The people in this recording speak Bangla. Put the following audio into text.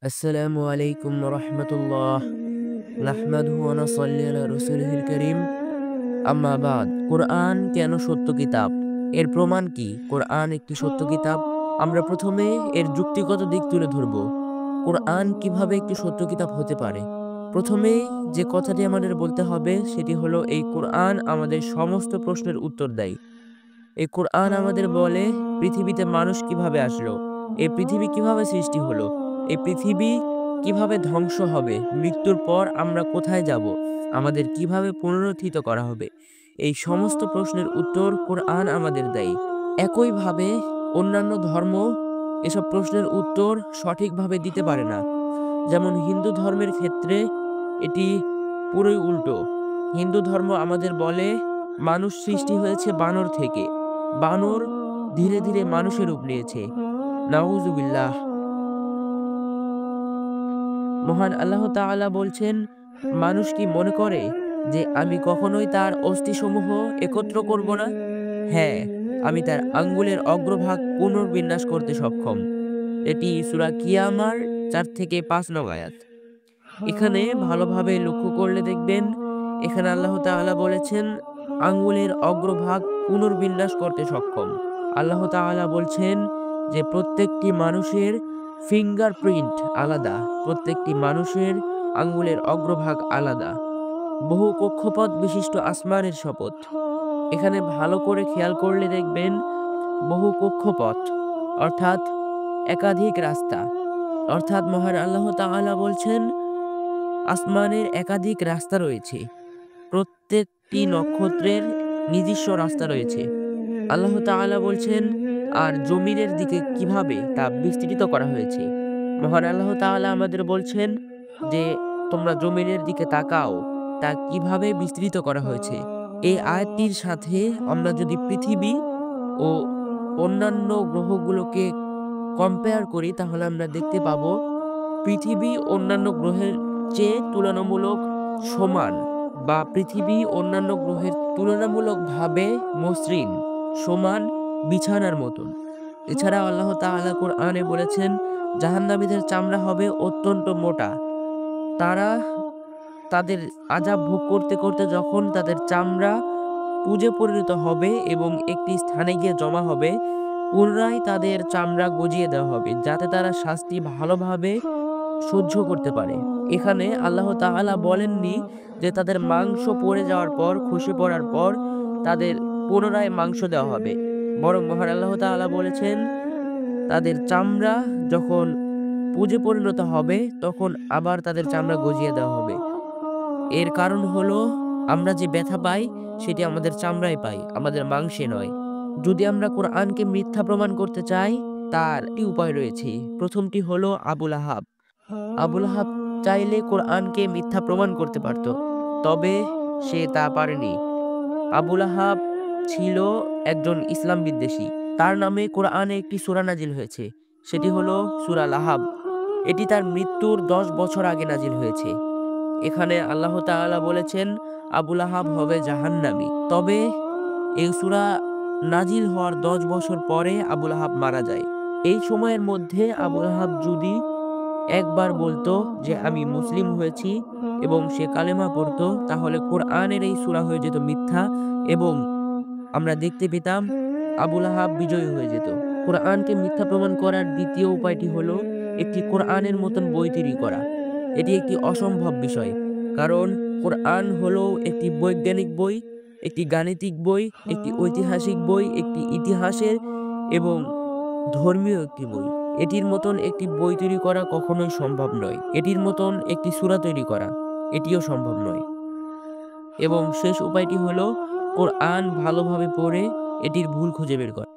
আসসালামু আলাইকুম রহমতুল্লাহ নাহমাদুহু ওয়া নুসাল্লি আলা রাসূলিহিল কারীম আম্মা বাদ। কোরআন কেন সত্য কিতাব? এর প্রমাণ কি কোরআন একটি সত্য কিতাব? আমরা প্রথমে এর যুক্তিগত দিক তুলে ধরব। কোরআন কিভাবে একটি সত্য কিতাব হতে পারে? প্রথমেই যে কথাটি আমাদের বলতে হবে সেটি হলো, এই কোরআন আমাদের সমস্ত প্রশ্নের উত্তর দেয়। এই কোরআন আমাদের বলে পৃথিবীতে মানুষ কিভাবে আসলো, এই পৃথিবী কিভাবে সৃষ্টি হলো, এই পৃথিবী কিভাবে ধ্বংস হবে, মৃত্যুর পর আমরা কোথায় যাব, আমাদের কিভাবে পুনরুত্থিত করা হবে। এই সমস্ত প্রশ্নের উত্তর কোরআন আমাদের দেয়। একইভাবে অন্যান্য ধর্ম এসব প্রশ্নের উত্তর সঠিকভাবে দিতে পারে না। যেমন হিন্দু ধর্মের ক্ষেত্রে এটি পুরোই উল্টো। হিন্দু ধর্ম আমাদের বলে মানুষ সৃষ্টি হয়েছে বানর থেকে, বানর ধীরে ধীরে মানুষের রূপ নিয়েছে। নাউজুবিল্লাহ। মহান আল্লাহ তাআলা বলছেন, মানুষ কি মনে করে যে আমি কখনোই তার অস্থিসমূহ একত্র করব না? হ্যাঁ, আমি তার আঙ্গুলের অগ্রভাগ পুনর্বিন্যাস করতে সক্ষম। এটি সূরা কিয়ামার ৪ থেকে ৫ নং আয়াত। এখানে ভালোভাবে লক্ষ্য করলে দেখবেন, এখানে আল্লাহ তাআলা বলেছেন আঙ্গুলের অগ্রভাগ পুনর্বিন্যাস করতে সক্ষম। আল্লাহ তাআলা বলছেন যে প্রত্যেকটি মানুষের ফিঙ্গারপ্রিন্ট আলাদা, প্রত্যেকটি মানুষের আঙ্গুলের অগ্রভাগ আলাদা। বহু কক্ষপথ বিশিষ্ট আসমানের শপথ। এখানে ভালো করে খেয়াল করলে দেখবেন বহু কক্ষপথ অর্থাৎ একাধিক রাস্তা, অর্থাৎ মহান আল্লাহ তাআলা বলছেন আসমানের একাধিক রাস্তা রয়েছে, প্রত্যেকটি নক্ষত্রের নিজস্ব রাস্তা রয়েছে। আল্লাহ তাআলা বলছেন আর জমিনের দিকে কিভাবে তা বিস্তৃত করা হয়েছে। মহান আল্লাহ তাআলা আমাদের বলছেন যে তোমরা জমিনের দিকে তাকাও, তা কিভাবে বিস্তৃত করা হয়েছে। এই আয়াতটির সাথে আমরা যদি পৃথিবী ও অন্যান্য গ্রহগুলোকে কম্পেয়ার করি, তাহলে আমরা দেখতে পাবো পৃথিবী অন্যান্য গ্রহের চেয়ে তুলনামূলক সমান, বা পৃথিবী অন্যান্য গ্রহের তুলনামূলকভাবে মসৃণ, সমান, বিছানার মতন। এছাড়া আল্লাহ তাআলা কোরআনে বলেছেন জাহান্নামীদের চামড়া হবে অত্যন্ত মোটা। তারা তাদের আযাব ভোগ করতে করতে যখন তাদের চামড়া পুঁজে পরিণত হবে এবং একটি স্থানে গিয়ে জমা হবে, পুনরায় তাদের চামড়া গজিয়ে দেওয়া হবে যাতে তারা শাস্তি ভালোভাবে সহ্য করতে পারে। এখানে আল্লাহ তাআলা বলেননি যে তাদের মাংস পড়ে যাওয়ার পর, খসে পড়ার পর তাদের পুনরায় মাংস দেওয়া হবে, বরং মহান আল্লাহ তাআলা বলেছেন তাদের চামড়া যখন পুঁজে পরিণত হবে তখন আবার তাদের চামড়া গজিয়ে দেওয়া হবে। এর কারণ হলো আমরা যে ব্যথা পাই সেটি আমাদের চামড়ায় পাই, আমাদের মাংসে নয়। যদি আমরা কোরআনকে মিথ্যা প্রমাণ করতে চাই, তার একটি উপায় রয়েছে। প্রথমটি হলো আবুল আহাব। আবুল আহাব চাইলে কোরআনকে মিথ্যা প্রমাণ করতে পারত, তবে সে তা পারেনি। আবুল আহাব ছিল একজন ইসলাম বিদ্বেষী। তার নামে কোরআনে একটি সূরা নাজিল হয়েছে, সেটি হলো সূরা লাহাব। এটি তার মৃত্যুর ১০ বছর আগে নাজিল হয়েছে। এখানে আল্লাহ তাআলা বলেছেন আবুল আহাব হবে জাহান্নামী। তবে এই সূরা নাজিল হওয়ার ১০ বছর পরে আবুল আহাব মারা যায়। এই সময়ের মধ্যে আবুল আহাব যদি একবার বলতো যে আমি মুসলিম হয়েছি এবং সে কালেমা পড়তো, তাহলে কোরআনের এই সূরা হয়ে যেত মিথ্যা এবং আমরা দেখতে পেতাম আবুল আহাব বিজয়ী হয়ে যেত। কোরআনকে মিথ্যা প্রমাণ করার দ্বিতীয় উপায়টি হলো একটি কোরআনের মতন বই তৈরি করা। এটি একটি অসম্ভব বিষয়, কারণ কোরআন হলো একটি বৈজ্ঞানিক বই, একটি গাণিতিক বই, একটি ঐতিহাসিক বই, একটি ইতিহাসের এবং ধর্মীয় একটি বই। এটির মতন একটি বই তৈরি করা কখনোই সম্ভব নয়। এটির মতন একটি সূরা তৈরি করা, এটিও সম্ভব নয়। এবং শেষ উপায়টি হলো কোরআন ভালোভাবে পড়ে এটির ভুল খুঁজে বের করা।